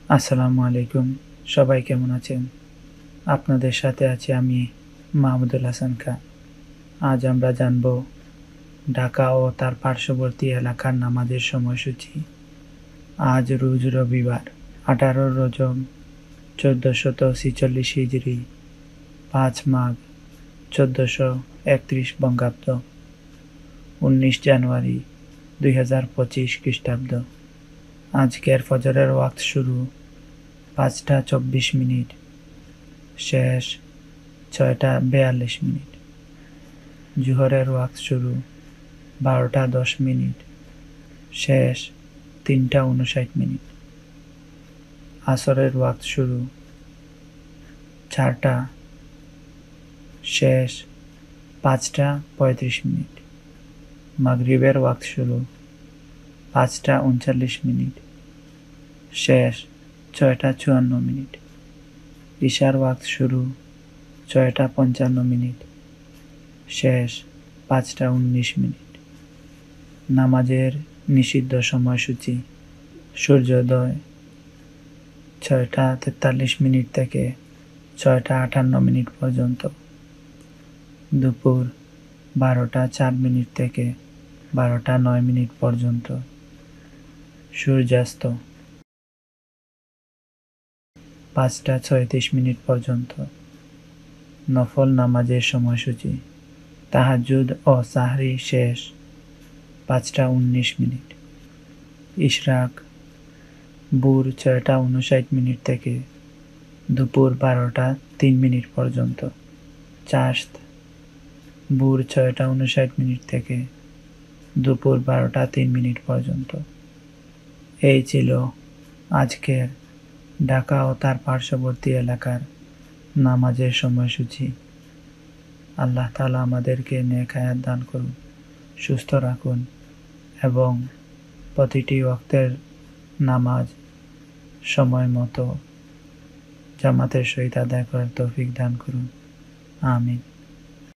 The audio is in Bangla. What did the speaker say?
আসসালামু আলাইকুম। সবাই কেমন আছেন? আপনাদের সাথে আছি আমি মাহমুদুল হাসান খান। আজ আমরা জানব ঢাকা ও তার পার্শ্ববর্তী এলাকার নামাজের সময়সূচি। আজ রোজ রবিবার 18 রজব 1446 হিজরি 5 মাঘ 1431 বঙ্গাব্দ 19 জানুয়ারি 2025 খ্রিস্টাব্দ। আজকের ফজরের ওয়াক্ত শুরু 5টা 24 মিনিট, শেষ 6টা 42 মিনিট। জোহরের ওয়াক্ত শুরু 12টা 10 মিনিট, শেষ 3টা 59 মিনিট। আসরের ওয়াক্ত শুরু 4টা, শেষ 5টা 35 মিনিট। মাগরিবের ওয়াক্ত শুরু 5টা 39 মিনিট, শেষ 6টা 54 মিনিট। ইশার ওয়াক্ত শুরু 6টা 55 মিনিট, শেষ 5টা 19 মিনিট। নামাজের নিষিদ্ধ সময়সূচি: সূর্যোদয় 6টা 43 মিনিট থেকে 6টা 58 মিনিট পর্যন্ত, দুপুর 12টা 4 মিনিট থেকে 12টা 9 মিনিট পর্যন্ত, সূর্যাস্ত 5টা 36 মিনিট পর্যন্ত। নফল নামাজের সময়সূচি: তাহাজ্জুদ ও সাহরি শেষ 5টা 19 মিনিট, ইশরাক ভোর 6টা 59 মিনিট থেকে দুপুর 12টা 3 মিনিট পর্যন্ত, চাশত ভোর 6টা 59 মিনিট থেকে দুপুর 12টা 3 মিনিট পর্যন্ত। এই ছিল আজকের ঢাকা ও তার পার্শ্ববর্তী এলাকার নামাজের সময়সূচি। আল্লাহ তাআলা আমাদেরকে নেক হায়াত দান করুন, সুস্থ রাখুন এবং প্রতিটি ওয়াক্তের নামাজ সময় মতো জামাতের সহিত আদায় করার তৌফিক দান করুন। আমিন।